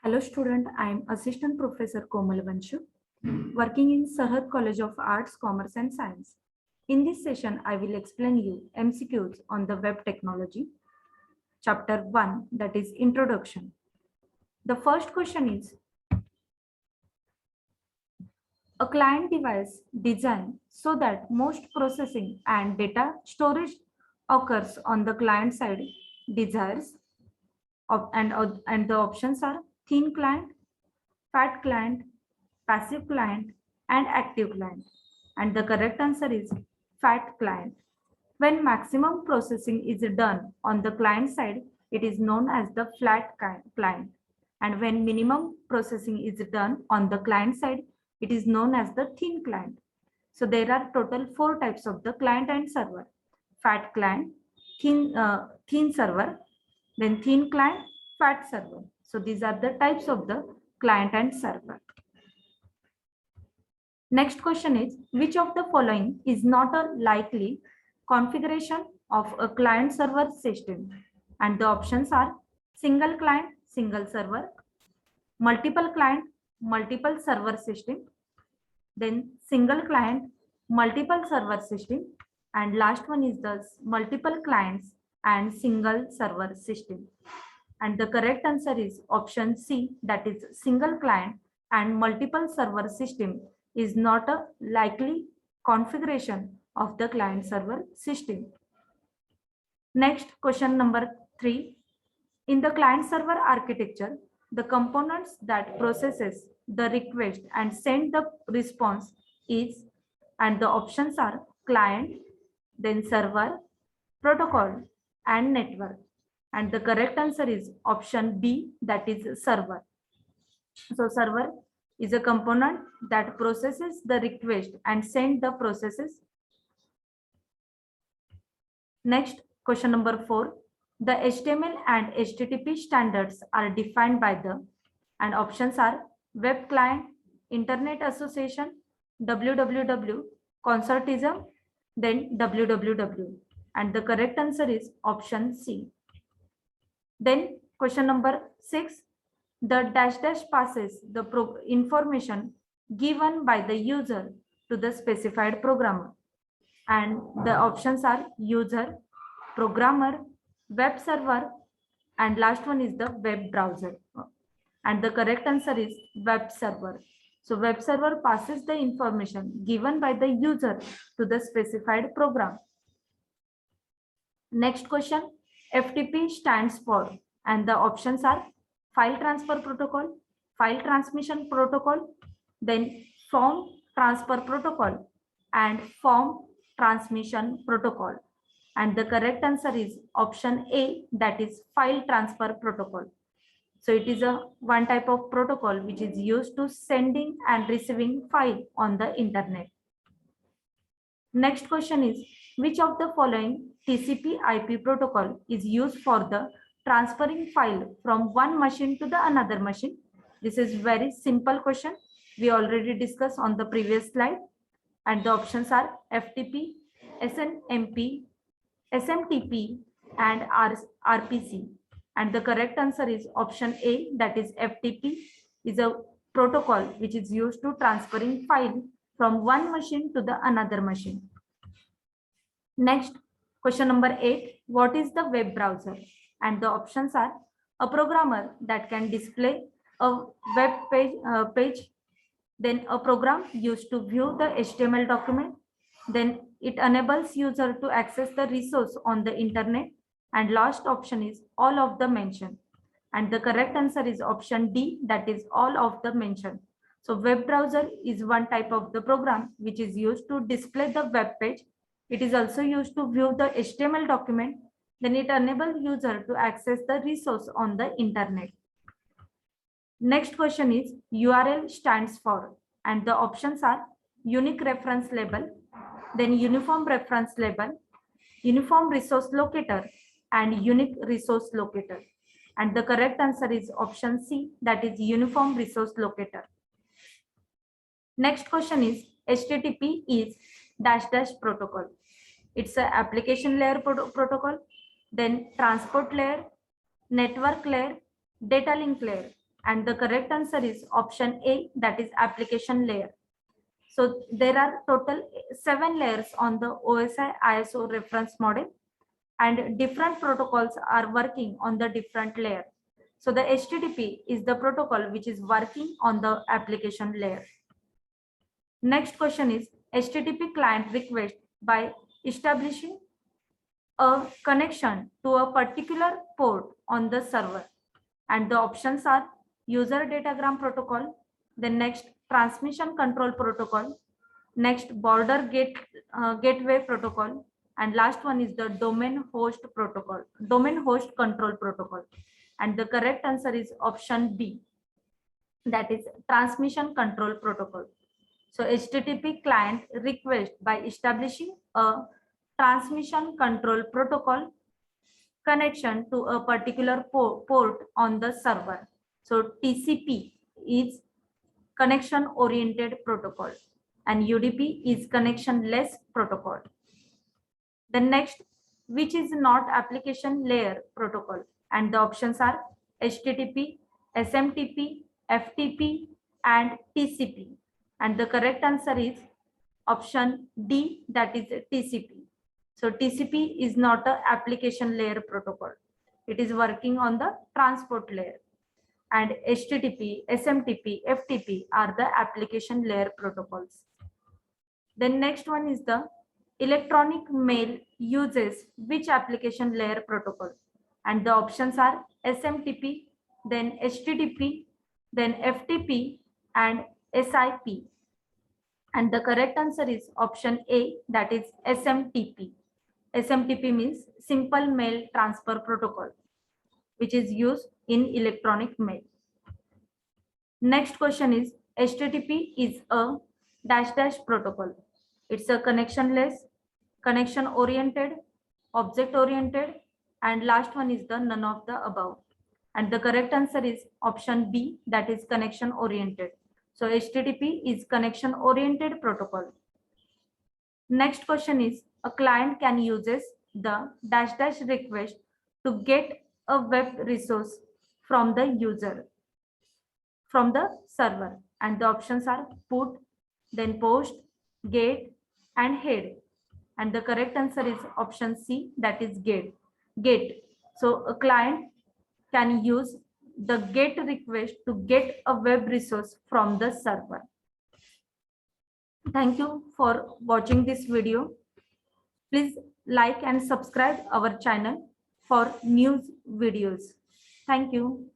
Hello student, I am Assistant Professor Komal Vanshu, working in Sarhad College of Arts, Commerce and Science. In this session, I will explain you MCQs on the web technology, chapter 1, that is Introduction. The first question is, a client device designed so that most processing and data storage occurs on the client side desires, and the options are thin client, fat client, passive client, and active client. And the correct answer is fat client. When maximum processing is done on the client side, it is known as the flat client. And when minimum processing is done on the client side, it is known as the thin client. So there are total 4 types of the client and server: fat client, thin server, then thin client, fat server. So these are the types of the client and server. Next question is, which of the following is not a likely configuration of a client server system? And the options are single client, single server, multiple client, multiple server system, then single client, multiple server system, and last one is the multiple clients and single server system. And the correct answer is option C, that is single client and multiple server system is not a likely configuration of the client server system. Next, question number 3. In the client server architecture, the components that processes the request and send the response is, and the options are client, then server, protocol, and network. And the correct answer is option B, that is server. So server is a component that processes the request and send the processes. Next, question number 4. The HTML and HTTP standards are defined by the, and options are Web Client, Internet Association, WWW, Consortium, then WWW. And the correct answer is option C. Then question number 6. The dash dash passes the information given by the user to the specified programmer. And the options are user, programmer, web server, and last one is the web browser. And the correct answer is web server. So web server passes the information given by the user to the specified program. Next question, FTP stands for, and the options are file transfer protocol, file transmission protocol, then form transfer protocol, and form transmission protocol. And the correct answer is option A, that is file transfer protocol. So it is a one type of protocol which is used to sending and receiving file on the internet. Next question is, which of the following TCP/IP protocol is used for the transferring file from one machine to the another machine? This is very simple question. We already discussed on the previous slide. And the options are FTP, SNMP, SMTP, and RPC. And the correct answer is option A, that is FTP is a protocol which is used to transferring file from one machine to the another machine. Next, question number 8. What is the web browser? And the options are a programmer that can display a web page, then a program used to view the HTML document, then it enables user to access the resource on the internet, and last option is all of the mentioned. And the correct answer is option D, that is all of the mentioned. So web browser is one type of the program which is used to display the web page. It is also used to view the HTML document, then it enables user to access the resource on the internet. Next question is URL stands for, and the options are unique reference label, then uniform reference label, uniform resource locator, and unique resource locator. And the correct answer is option C, that is uniform resource locator. Next question is HTTP is dash dash protocol. It's an application layer protocol, then transport layer, network layer, data link layer, And the correct answer is option A, that is application layer. So there are total 7 layers on the OSI ISO reference model, and different protocols are working on the different layer. So the HTTP is the protocol which is working on the application layer. Next question is HTTP client request by establishing a connection to a particular port on the server. And the options are user datagram protocol, the next transmission control protocol, next gateway protocol, and last one is the domain host control protocol. And the correct answer is option B, that is transmission control protocol. So HTTP client request by establishing a transmission control protocol connection to a particular port on the server. So TCP is connection oriented protocol and UDP is connectionless protocol. The next, which is not application layer protocol, and the options are HTTP, SMTP, FTP, and TCP. And the correct answer is option D, that is TCP. So TCP is not an application layer protocol. It is working on the transport layer. And HTTP, SMTP, FTP are the application layer protocols. The next one is the electronic mail uses which application layer protocol? And the options are SMTP, then HTTP, then FTP, and SIP. And the correct answer is option A, that is SMTP. SMTP means Simple Mail Transfer Protocol, which is used in electronic mail. Next question is HTTP is a -- protocol. It's a connectionless, connection oriented, object oriented, and last one is the none of the above. And the correct answer is option B, that is connection oriented. So HTTP is connection oriented protocol. Next question is a client can uses the -- request to get a web resource from the user from the server, and the options are put, then post, get, and head. And the correct answer is option C, that is get. So a client can use the get request to get a web resource from the server. Thank you for watching this video. Please like and subscribe our channel for news videos. Thank you.